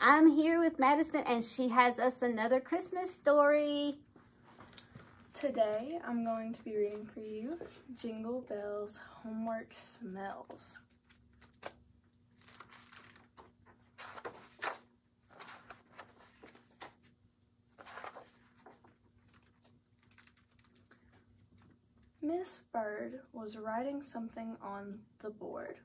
I'm here with Madison, and she has us another Christmas story. Today, I'm going to be reading for you Jingle Bells Homework Smells. Miss Bird was writing something on the board,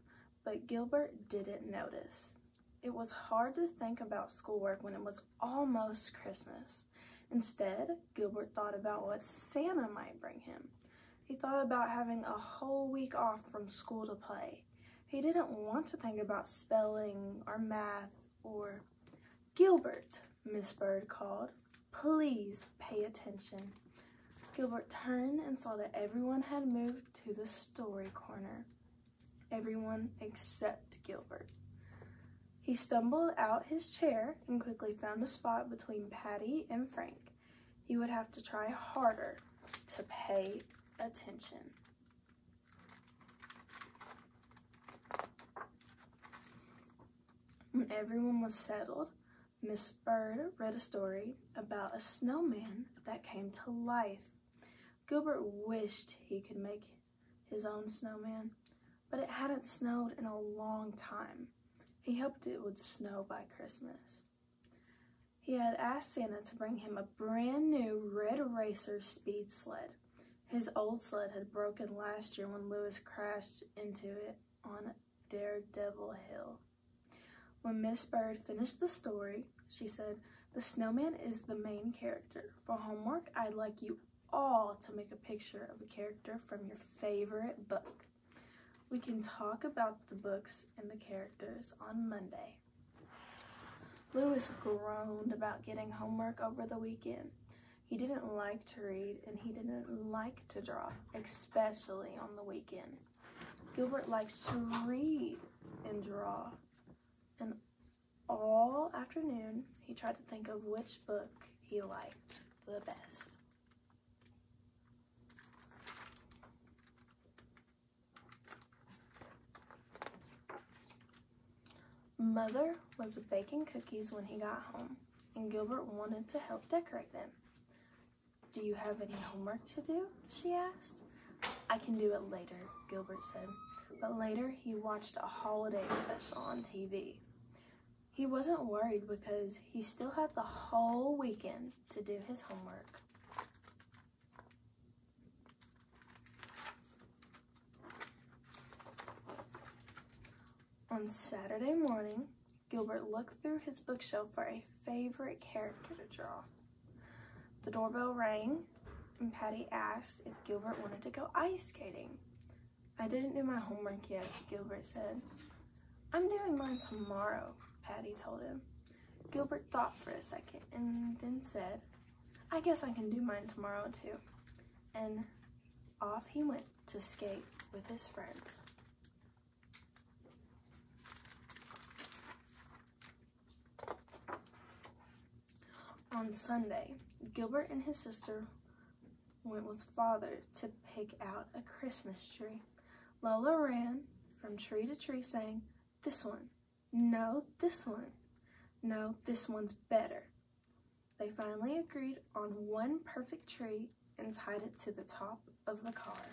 but Gilbert didn't notice. It was hard to think about schoolwork when it was almost Christmas. Instead, Gilbert thought about what Santa might bring him. He thought about having a whole week off from school to play. He didn't want to think about spelling or math or... "Gilbert," Miss Bird called. "Please pay attention." Gilbert turned and saw that everyone had moved to the story corner. Everyone except Gilbert. He stumbled out his chair and quickly found a spot between Patty and Frank. He would have to try harder to pay attention. When everyone was settled, Miss Bird read a story about a snowman that came to life. Gilbert wished he could make his own snowman, but it hadn't snowed in a long time. He hoped it would snow by Christmas. He had asked Santa to bring him a brand new red racer speed sled. His old sled had broken last year when Lewis crashed into it on Daredevil Hill. When Miss Bird finished the story, she said, "The snowman is the main character. For homework, I'd like you all to make a picture of a character from your favorite book. We can talk about the books and the characters on Monday." Lewis groaned about getting homework over the weekend. He didn't like to read and he didn't like to draw, especially on the weekend. Gilbert liked to read and draw, and all afternoon he tried to think of which book he liked the best. Mother was baking cookies when he got home, and Gilbert wanted to help decorate them. "Do you have any homework to do?" she asked. "I can do it later," Gilbert said, but later he watched a holiday special on TV. He wasn't worried because he still had the whole weekend to do his homework. On Saturday morning, Gilbert looked through his bookshelf for a favorite character to draw. The doorbell rang, and Patty asked if Gilbert wanted to go ice skating. "I didn't do my homework yet," Gilbert said. "I'm doing mine tomorrow," Patty told him. Gilbert thought for a second and then said, "I guess I can do mine tomorrow too." And off he went to skate with his friends. On Sunday, Gilbert and his sister went with Father to pick out a Christmas tree. Lola ran from tree to tree saying, "This one. No, this one. No, this one's better." They finally agreed on one perfect tree and tied it to the top of the car.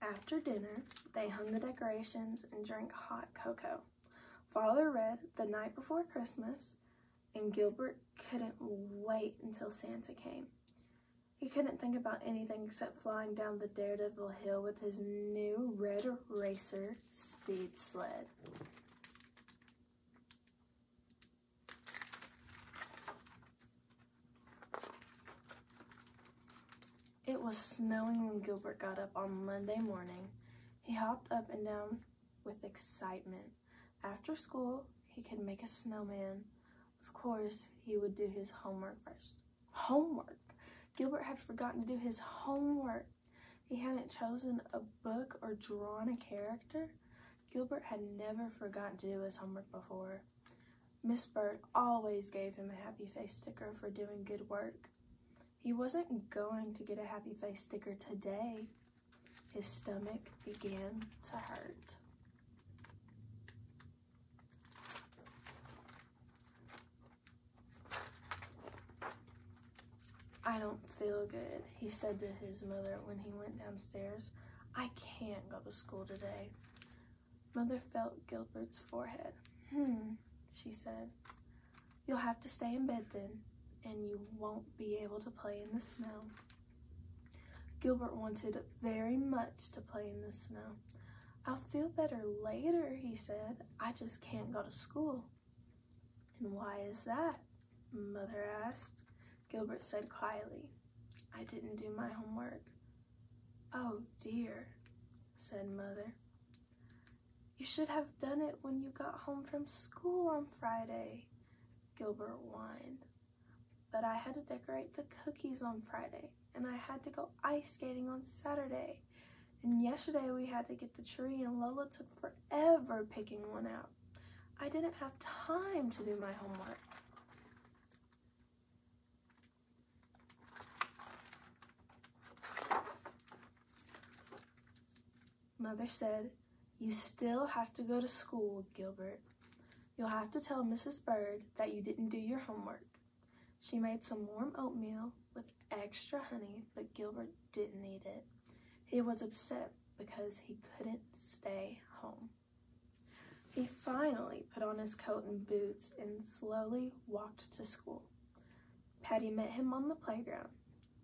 After dinner, they hung the decorations and drank hot cocoa. Father read The Night Before Christmas, and Gilbert couldn't wait until Santa came. He couldn't think about anything except flying down the Daredevil Hill with his new red racer speed sled. It was snowing when Gilbert got up on Monday morning. He hopped up and down with excitement. After school, he could make a snowman. Of course, he would do his homework first. Homework! Gilbert had forgotten to do his homework. He hadn't chosen a book or drawn a character. Gilbert had never forgotten to do his homework before. Miss Bird always gave him a happy face sticker for doing good work. He wasn't going to get a happy face sticker today. His stomach began to hurt. I don't feel good, he said to his mother when he went downstairs. I can't go to school today. Mother felt Gilbert's forehead. She said. You'll have to stay in bed then, and you won't be able to play in the snow. Gilbert wanted very much to play in the snow. I'll feel better later, he said. I just can't go to school. And why is that? Mother asked. Gilbert said quietly, I didn't do my homework. Oh dear, said Mother. You should have done it when you got home from school on Friday, Gilbert whined. But I had to decorate the cookies on Friday, and I had to go ice skating on Saturday. And yesterday we had to get the tree, and Lola took forever picking one out. I didn't have time to do my homework. Mother said, you still have to go to school, Gilbert. You'll have to tell Mrs. Bird that you didn't do your homework. She made some warm oatmeal with extra honey, but Gilbert didn't eat it. He was upset because he couldn't stay home. He finally put on his coat and boots and slowly walked to school. Patty met him on the playground.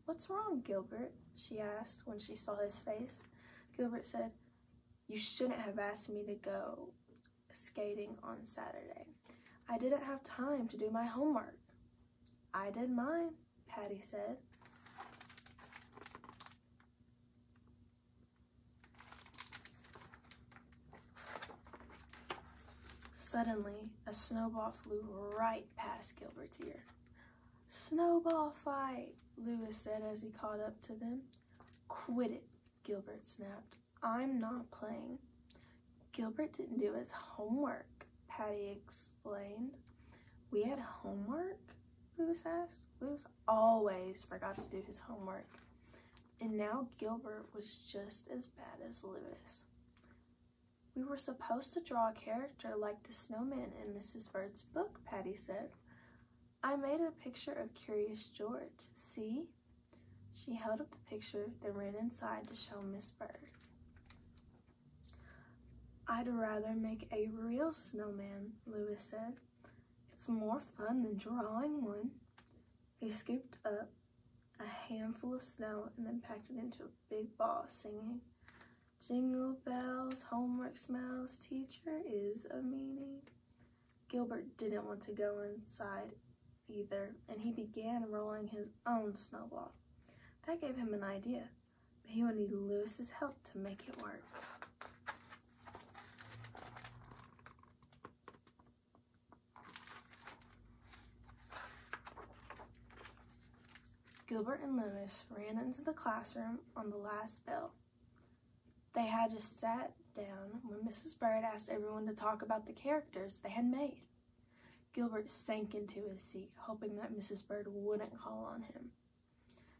What's wrong, Gilbert? She asked when she saw his face. Gilbert said, you shouldn't have asked me to go skating on Saturday. I didn't have time to do my homework. I did mine, Patty said. Suddenly, a snowball flew right past Gilbert's ear. Snowball fight, Lewis said as he caught up to them. Quit it, Gilbert snapped. I'm not playing. Gilbert didn't do his homework, Patty explained. We had homework? Lewis asked. Lewis always forgot to do his homework. And now Gilbert was just as bad as Lewis. We were supposed to draw a character like the snowman in Mrs. Bird's book, Patty said. I made a picture of Curious George. See? She held up the picture, then ran inside to show Miss Bird. I'd rather make a real snowman, Lewis said. It's more fun than drawing one. He scooped up a handful of snow and then packed it into a big ball, singing, Jingle bells, homework smells, teacher is a meanie. Gilbert didn't want to go inside either, and he began rolling his own snowball. That gave him an idea, but he would need Lewis's help to make it work. Gilbert and Lewis ran into the classroom on the last bell. They had just sat down when Mrs. Bird asked everyone to talk about the characters they had made. Gilbert sank into his seat, hoping that Mrs. Bird wouldn't call on him.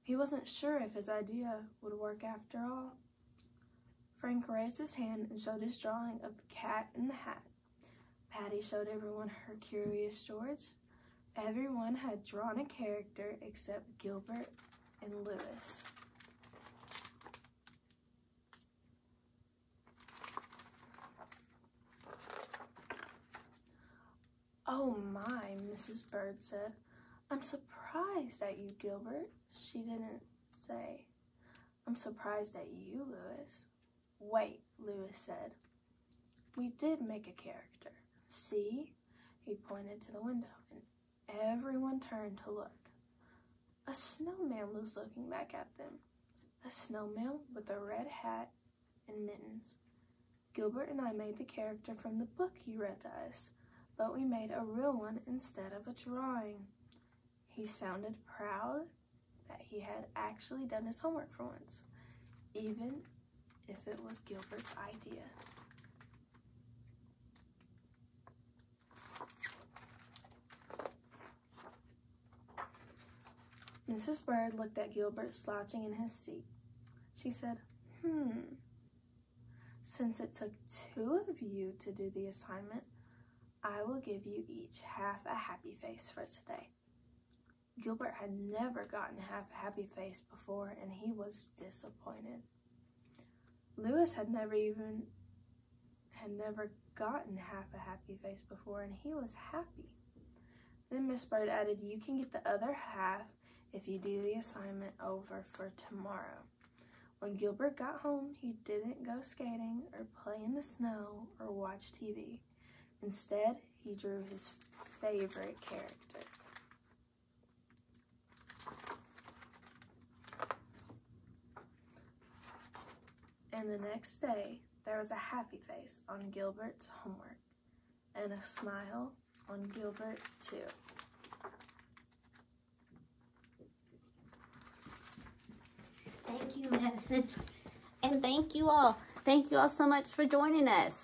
He wasn't sure if his idea would work after all. Frank raised his hand and showed his drawing of the cat in the hat. Patty showed everyone her Curious George. Everyone had drawn a character except Gilbert and Lewis. Oh my, Mrs. Bird said. I'm surprised at you, Gilbert. She didn't say. I'm surprised at you, Lewis. Wait, Lewis said. We did make a character. See? He pointed to the window, and everyone turned to look. A snowman was looking back at them. A snowman with a red hat and mittens. Gilbert and I made the character from the book you read to us, but we made a real one instead of a drawing. He sounded proud that he had actually done his homework for once, even if it was Gilbert's idea. Mrs. Bird looked at Gilbert slouching in his seat. She said, since it took 2 of you to do the assignment, I will give you each half a happy face for today. Gilbert had never gotten half a happy face before, and he was disappointed. Louis had never gotten half a happy face before, and he was happy. Then Miss Bird added, you can get the other half if you do the assignment over for tomorrow. When Gilbert got home, he didn't go skating or play in the snow or watch TV. Instead, he drew his favorite character. And the next day, there was a happy face on Gilbert's homework and a smile on Gilbert too. Thank you, Madison. And thank you all. Thank you all so much for joining us.